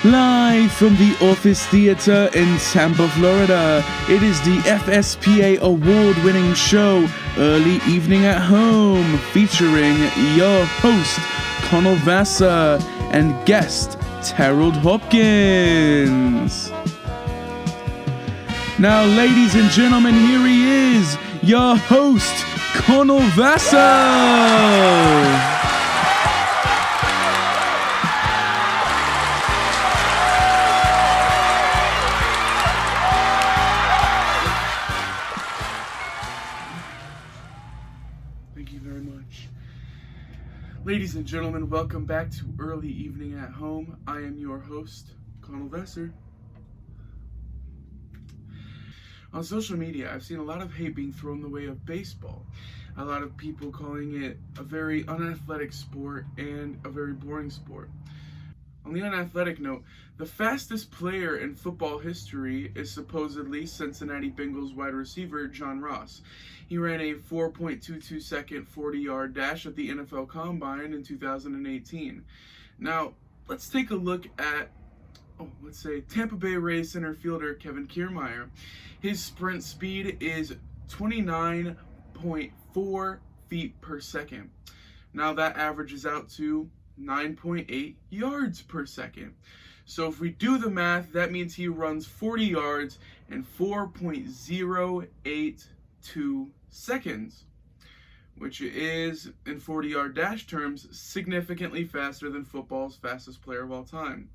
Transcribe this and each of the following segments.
Live from the Office Theater in Tampa, Florida, it is the FSPA award-winning show, Early Evening at Home, featuring your host, Connell Vassar, and guest, Terrell Hopkins. Now, ladies and gentlemen, here he is, your host, Connell Vassar. Ladies and gentlemen, welcome back to Early Evening at Home. I am your host, Connell Vassar. On social media, I've seen a lot of hate being thrown the way of baseball. A lot of people calling it a very unathletic sport and a very boring sport. On the unathletic note, the fastest player in football history is supposedly Cincinnati Bengals wide receiver John Ross. He ran a 4.22 second 40-yard dash at the NFL Combine in 2018. Now, let's take a look at, Tampa Bay Rays center fielder Kevin Kiermaier. His sprint speed is 29.4 feet per second. Now that averages out to 9.8 yards per second. So if we do the math, that means he runs 40 yards in 4.082 seconds, which is, in 40-yard dash terms, significantly faster than football's fastest player of all time.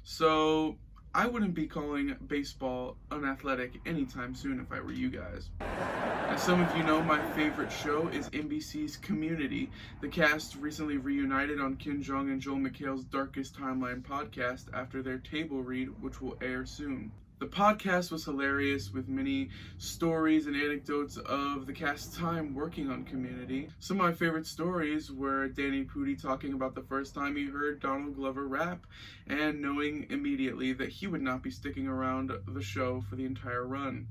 So I wouldn't be calling baseball unathletic anytime soon if I were you guys. As some of you know, my favorite show is NBC's Community. The cast recently reunited on Kim Jong and Joel McHale's Darkest Timeline podcast after their table read, which will air soon. The podcast was hilarious, with many stories and anecdotes of the cast's time working on Community. Some of my favorite stories were Danny Pudi talking about the first time he heard Donald Glover rap, and knowing immediately that he would not be sticking around the show for the entire run.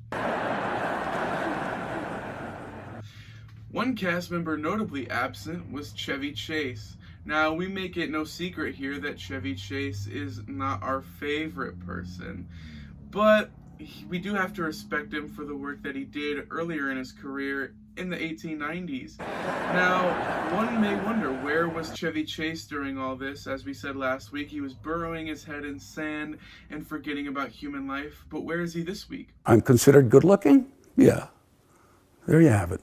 One cast member notably absent was Chevy Chase. Now, we make it no secret here that Chevy Chase is not our favorite person, but we do have to respect him for the work that he did earlier in his career in the 1890s. Now, one may wonder, where was Chevy Chase during all this? As we said last week, he was burrowing his head in sand and forgetting about human life. But where is he this week? I'm considered good looking? Yeah. There you have it.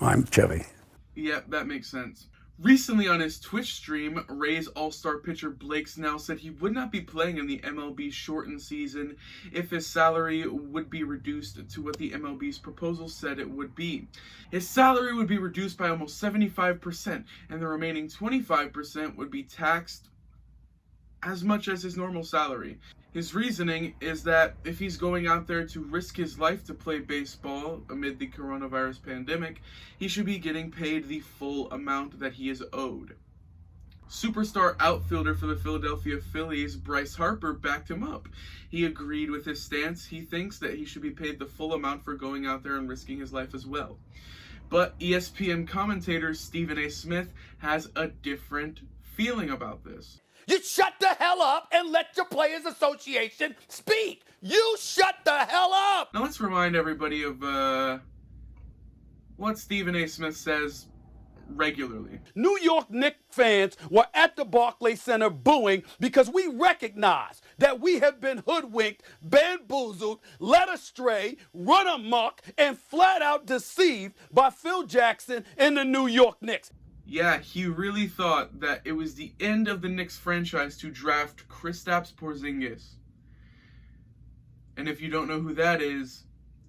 I'm Chevy. Yeah, that makes sense. Recently on his Twitch stream, Rays all-star pitcher Blake Snell said he would not be playing in the MLB shortened season if his salary would be reduced to what the MLB's proposal said it would be. His salary would be reduced by almost 75%, and the remaining 25% would be taxed as much as his normal salary. His reasoning is that if he's going out there to risk his life to play baseball amid the coronavirus pandemic, he should be getting paid the full amount that he is owed. Superstar outfielder for the Philadelphia Phillies, Bryce Harper, backed him up. He agreed with his stance. He thinks that he should be paid the full amount for going out there and risking his life as well. But ESPN commentator Stephen A. Smith has a different feeling about this. You shut the hell up and let your Players Association speak. You shut the hell up. Now let's remind everybody of what Stephen A. Smith says regularly. New York Knicks fans were at the Barclays Center booing because we recognize that we have been hoodwinked, bamboozled, led astray, run amok, and flat out deceived by Phil Jackson and the New York Knicks. Yeah, he really thought that it was the end of the Knicks franchise to draft Kristaps Porzingis. And if you don't know who that is,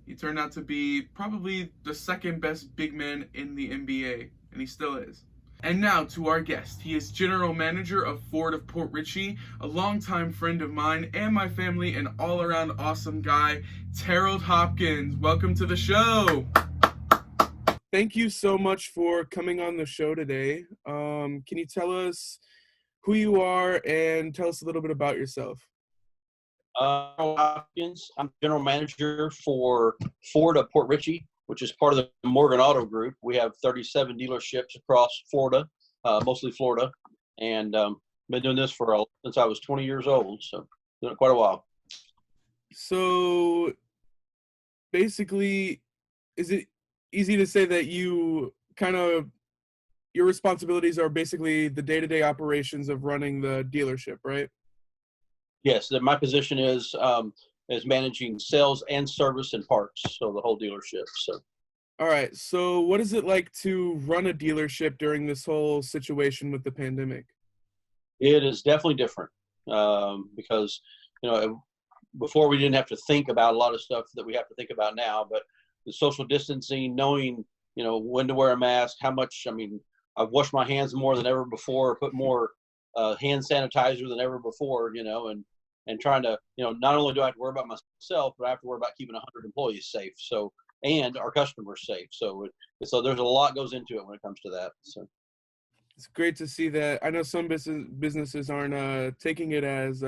he turned out to be probably the second best big man in the NBA, and he still is. And now to our guest. He is general manager of Ford of Port Richey, a longtime friend of mine and my family, an all-around awesome guy, Terrell Hopkins. Welcome to the show. Thank you so much for coming on the show today. Can you tell us who you are and tell us a little bit about yourself? Hopkins. I'm general manager for Ford of Port Richey, which is part of the Morgan Auto Group. We have 37 dealerships across Florida, mostly Florida. And Been doing this since I was 20 years old, so doing it quite a while. So basically, is it easy to say that you kind of your responsibilities are basically the day-to-day operations of running the dealership, right? Yes, my position is managing sales and service and parts, so the whole dealership. So All right. So what is it like to run a dealership during this whole situation with the pandemic? it is definitely different because before we didn't have to think about a lot of stuff that we have to think about now, but the social distancing, knowing when to wear a mask, how much. I mean, I've washed my hands more than ever before, put more hand sanitizer than ever before, and trying to, not only do I have to worry about myself, but I have to worry about keeping 100 employees safe. So, and our customers safe. So there's a lot goes into it when it comes to that. So It's great to see that. I know some businesses aren't taking it as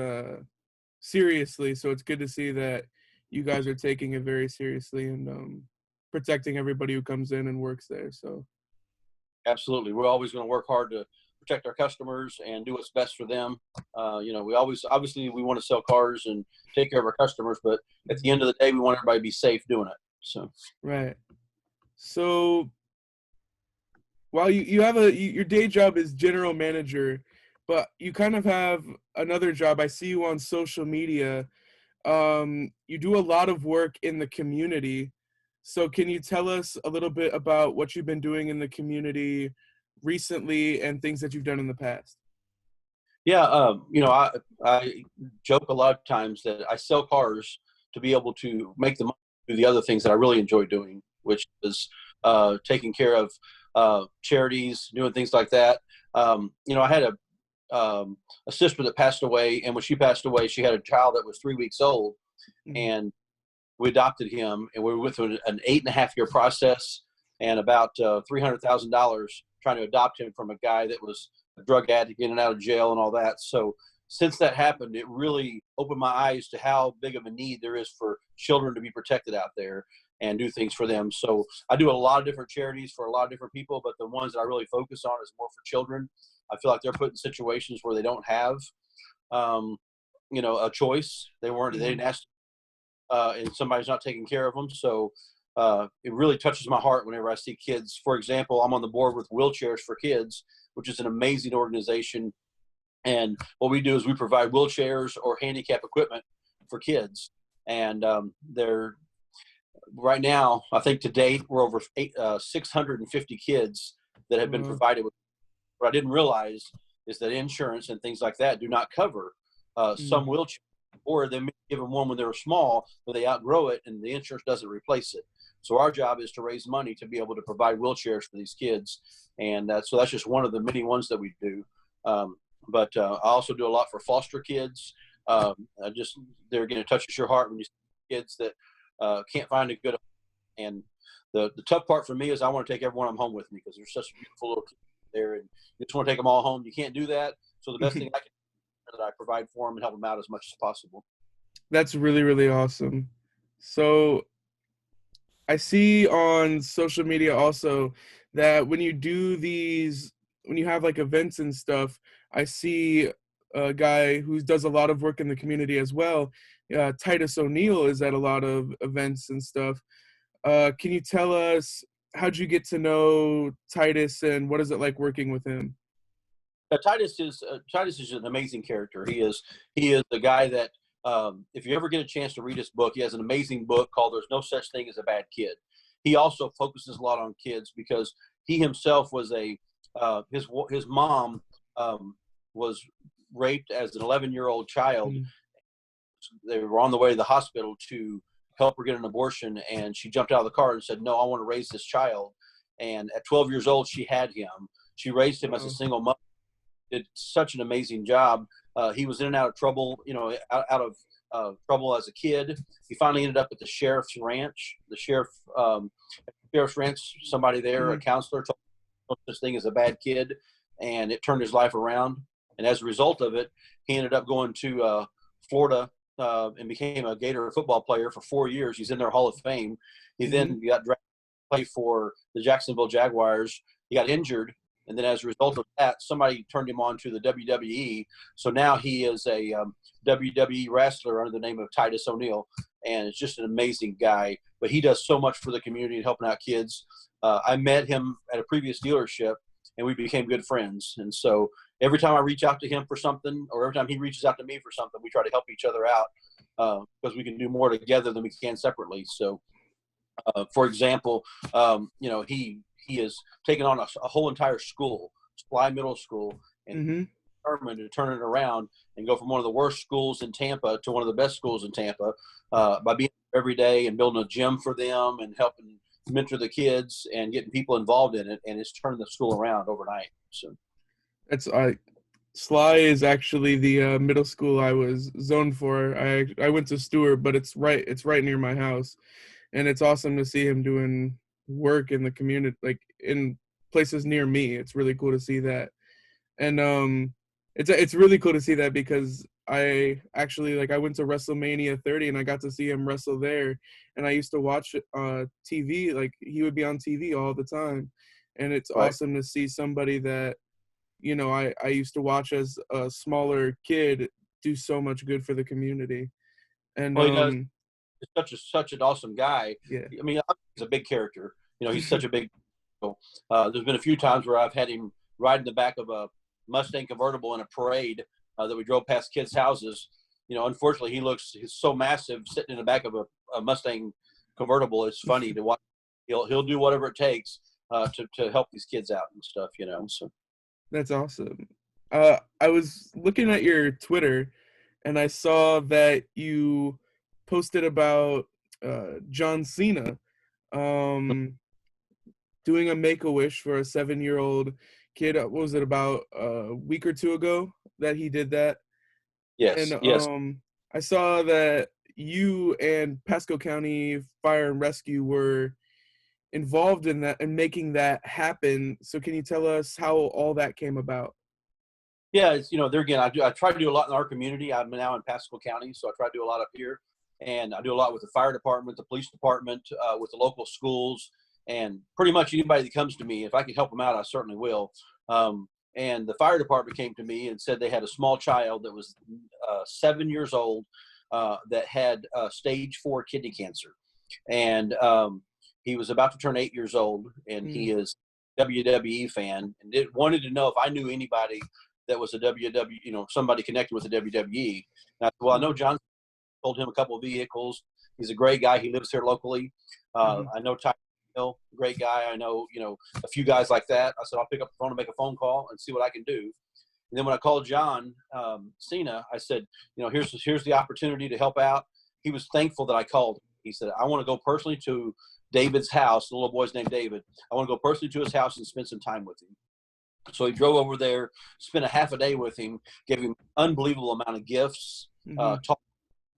seriously, so it's good to see that you guys are taking it very seriously and protecting everybody who comes in and works there. So absolutely, we're always going to work hard to protect our customers and do what's best for them. We obviously we want to sell cars and take care of our customers, but at the end of the day, we want everybody to be safe doing it. So right. So while you have your day job is general manager, but you kind of have another job. I see you on social media. You do a lot of work in the community. So can you tell us a little bit about what you've been doing in the community recently and things that you've done in the past? yeah, I joke a lot of times that I sell cars to be able to make the money to do the other things that I really enjoy doing, which is taking care of charities, doing things like that. I had a sister that passed away, and when she passed away, she had a child that was 3 weeks old, and we adopted him, and we went through an 8.5-year process and about $300,000 trying to adopt him from a guy that was a drug addict in and out of jail and all that. So since that happened, it really opened my eyes to how big of a need there is for children to be protected out there and do things for them. So I do a lot of different charities for a lot of different people, but the ones that I really focus on is more for children. I feel like they're put in situations where they don't have, a choice. They didn't ask, and somebody's not taking care of them. So it really touches my heart whenever I see kids. For example, I'm on the board with Wheelchairs for Kids, which is an amazing organization. And what we do is we provide wheelchairs or handicap equipment for kids. And they're right now, I think to date, we're over 650 kids that have been provided with. What I didn't realize is that insurance and things like that do not cover some wheelchairs, or they may give them one when they were small, but they outgrow it and the insurance doesn't replace it. So our job is to raise money to be able to provide wheelchairs for these kids. And so that's just one of the many ones that we do. But I also do a lot for foster kids. They're going to touch your heart when you see kids that can't find a good home. And the tough part for me is I want to take every one of them home with me because they're such beautiful little kids there, and you just want to take them all home. You can't do that. So the best thing I can do is that I provide for them and help them out as much as possible. That's really, really awesome. So I see on social media also that when you have like events and stuff, I see a guy who does a lot of work in the community as well. Titus O'Neill is at a lot of events and stuff. Can you tell us, how'd you get to know Titus and what is it like working with him? Titus is an amazing character. He is the guy that if you ever get a chance to read his book, he has an amazing book called "There's No Such Thing as a Bad Kid." He also focuses a lot on kids because he himself was his mom was raped as an 11-year-old child. They were on the way to the hospital to help her get an abortion, and she jumped out of the car and said, "No, I want to raise this child." And at 12 years old, she had him. She raised him as a single mother. Did such an amazing job. He was in and out of trouble, out of trouble as a kid. He finally ended up at the sheriff's ranch. The sheriff's ranch, somebody there, a counselor, told him no such thing as a bad kid, and it turned his life around. And as a result of it, he ended up going to Florida and became a Gator football player for 4 years. He's in their Hall of Fame. He then got drafted to play for the Jacksonville Jaguars. He got injured And then as a result of that, somebody turned him on to the WWE. So now he is a WWE wrestler under the name of Titus O'Neil, and it's just an amazing guy. But he does so much for the community and helping out kids. I met him at a previous dealership, and we became good friends. And so every time I reach out to him for something, or every time he reaches out to me for something, we try to help each other out because we can do more together than we can separately. So, for example, he has taken on a whole entire school, Supply Middle School, and determined to turn it around and go from one of the worst schools in Tampa to one of the best schools in Tampa by being there every day and building a gym for them and helping mentor the kids and getting people involved in it. And it's turned the school around overnight. So That's Sly is actually the middle school I was zoned for. I went to Stewart, but it's right near my house, and it's awesome to see him doing work in the community, like in places near me. It's really cool to see that, and it's really cool to see that because I actually I went to WrestleMania 30 and I got to see him wrestle there, and I used to watch TV. Like he would be on TV all the time, and it's awesome to see somebody that I used to watch as a smaller kid do so much good for the community. And he does. He's such an awesome guy. Yeah. I mean, he's a big character. He's such a big. There's been a few times where I've had him ride in the back of a Mustang convertible in a parade that we drove past kids' houses. Unfortunately, he's so massive sitting in the back of a Mustang convertible. It's funny to watch. He'll do whatever it takes to help these kids out and stuff. So. That's awesome. I was looking at your Twitter, and I saw that you posted about John Cena doing a Make-A-Wish for a 7-year-old kid. What was it, about a week or two ago that he did that? Yes. And yes. I saw that you and Pasco County Fire and Rescue were involved in that and making that happen. So can you tell us how all that came about? Yeah, it's, there again, I try to do a lot in our community. I'm now in Pasco County, so I try to do a lot up here. And I do a lot with the fire department, the police department, with the local schools, and pretty much anybody that comes to me. If I can help them out, I certainly will. And the fire department came to me and said they had a small child that was 7 years old that had stage 4 kidney cancer. And he was about to turn 8 years old, and he is a WWE fan, and wanted to know if I knew anybody that was a WWE, somebody connected with the WWE. And I said, well, I know John. Sold him a couple of vehicles. He's a great guy. He lives here locally. I know Ty Hill, great guy. I know, a few guys like that. I said, I'll pick up the phone and make a phone call and see what I can do. And then when I called John Cena, I said, here's the opportunity to help out. He was thankful that I called. He said, I want to go personally to David's house. The little boy's named David. I want to go personally to his house and spend some time with him. So he drove over there, spent a half a day with him, gave him an unbelievable amount of gifts,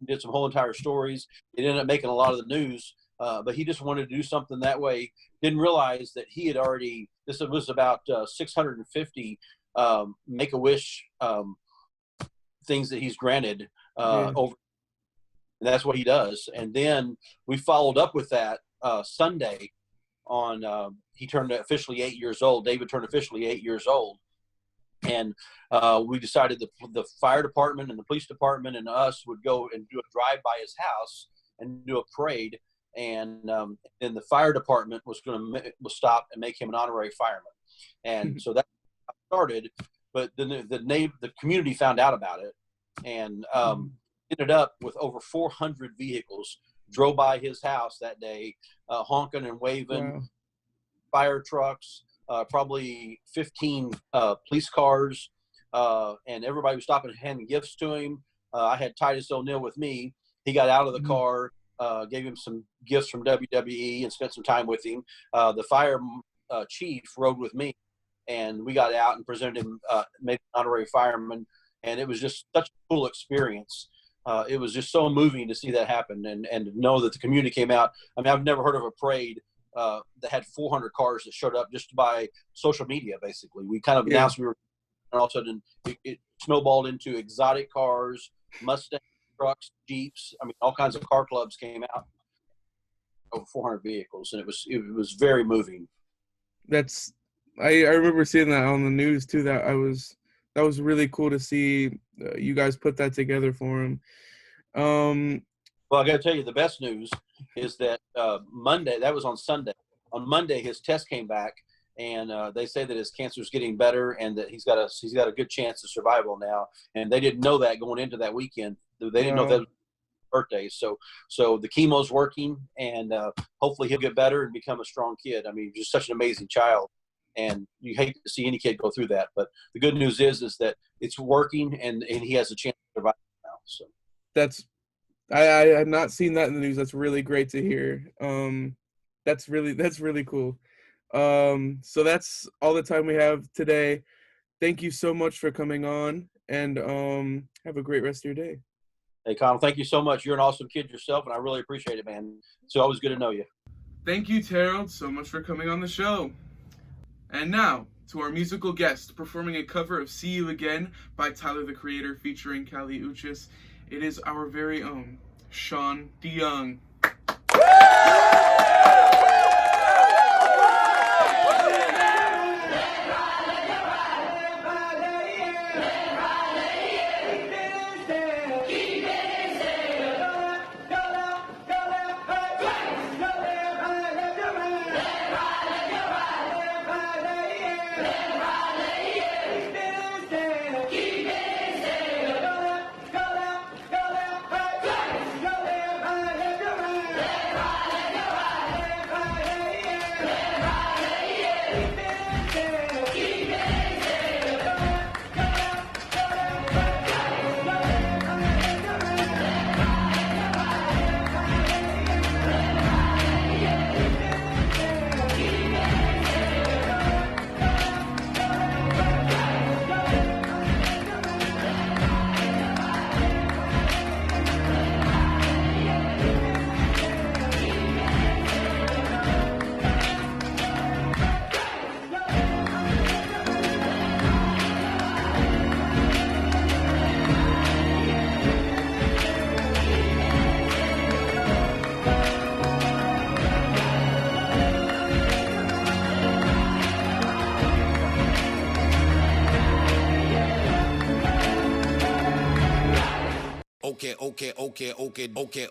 did some whole entire stories. It ended up making a lot of the news, but he just wanted to do something that way. Didn't realize that he had already, this was about 650 Make-A-Wish things that he's granted over. And that's what he does. And then we followed up with that Sunday on, he turned officially 8 years old. David turned officially 8 years old. And we decided the fire department and the police department and us would go and do a drive by his house and do a parade. And then the fire department was going to stop and make him an honorary fireman. And so that started. But then the community found out about it and ended up with over 400 vehicles drove by his house that day, honking and waving, fire trucks. Probably 15 police cars, and everybody was stopping and handing gifts to him. I had Titus O'Neil with me. He got out of the car, gave him some gifts from WWE and spent some time with him. The fire chief rode with me, and we got out and presented him, made an honorary fireman, and it was just such a cool experience. It was just so moving to see that happen and to know that the community came out. I mean, I've never heard of a parade that had 400 cars that showed up just by social media. Basically, we kind of announced we were, and all of a sudden it snowballed into exotic cars, Mustang trucks, Jeeps. I mean, all kinds of car clubs came out, over 400 vehicles, and it was very moving. That's I remember seeing that on the news too. That was really cool to see you guys put that together for him. Well, I got to tell you, the best news is that Monday, that was on Sunday. On Monday, his test came back, and they say that his cancer is getting better and that he's got a good chance of survival now. And they didn't know that going into that weekend. They didn't know that was his birthday. So the chemo's working, and hopefully he'll get better and become a strong kid. I mean, just such an amazing child. And you hate to see any kid go through that. But the good news is that it's working, and he has a chance to survive now. So I had not seen that in the news. That's really great to hear. That's really cool. So that's all the time we have today. Thank you so much for coming on, and have a great rest of your day. Hey, Connell, thank you so much. You're an awesome kid yourself, and I really appreciate it, man. It's always good to know you. Thank you, Terrell, so much for coming on the show. And now, to our musical guest, performing a cover of See You Again by Tyler, the Creator, featuring Kali Uchis. It is our very own Sean DeYoung.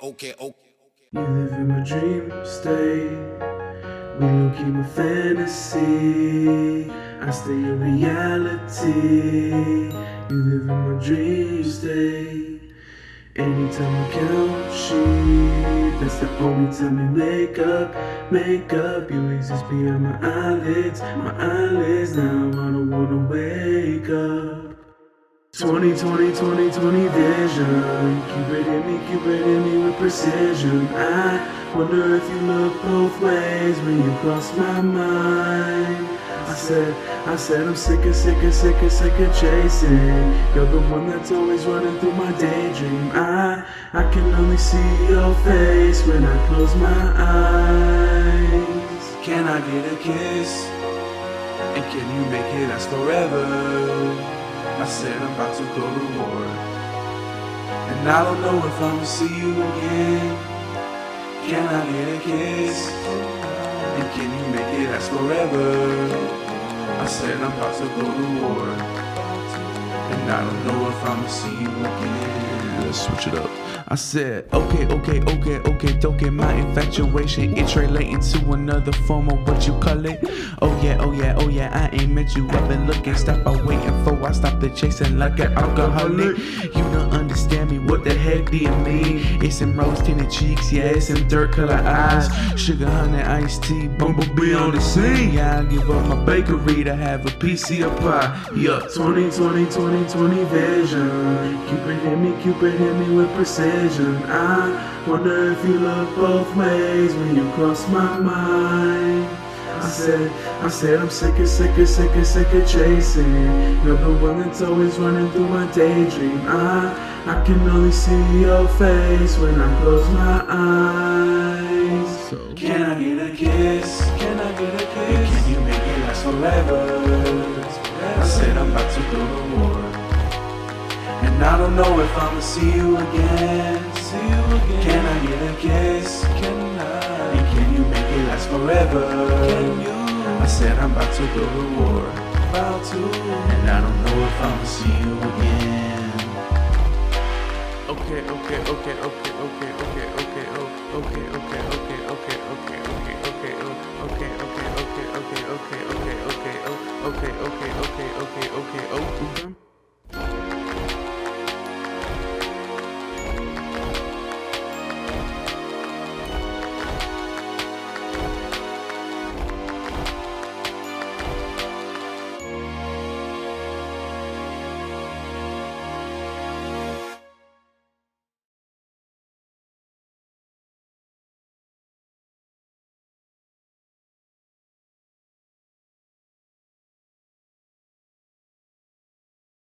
Okay. You live in my dream state. We low-key my fantasy. I stay in reality. You live in my dream state. Anytime I count sheep, that's the only time we make up. You exist beyond my eyelids. Now I don't wanna wake up. 2020 vision. Cupid hit me with precision. I wonder if you look both ways when you cross my mind. I said I'm sick of chasing. You're the one that's always running through my daydream. I can only see your face when I close my eyes. Can I get a kiss? And can you make it last forever? I said I'm about to go to war, and I don't know if I'ma see you again. Can I get a kiss? And can you make it last forever? I said I'm about to go to war, and I don't know if I'ma see you again. Let's switch it up. I said, okay, don't get my infatuation. It's relating to another form of what you call it. Oh yeah, I ain't met you. I've been looking, stop by waiting for. I stopped the chasing like an alcoholic. You don't understand me, what the heck do you mean? It's some rose tinted cheeks, yeah, it's some dirt color eyes. Sugar, honey, iced tea, bumblebee on the scene. Yeah, I give up my bakery to have a piece of your pie. Yeah, 2020 vision. Cupid hit me with precision. I wonder if you look both ways when you cross my mind. I said I'm sick of chasing. You're the one that's always running through my daydream. I can only see your face when I close my eyes. Can I get a kiss? Can you make it last forever? I said I'm about to go to war, and I don't know if I'ma see you again. Can I get a kiss? And can you make it last forever? I said I'm about to go to war. And I don't know if I'ma see you again. Okay, okay, okay, okay, okay, okay, okay, oh, okay, okay, okay, okay, okay, okay, okay, oh, okay, okay, okay, okay, okay, okay, okay, oh, okay,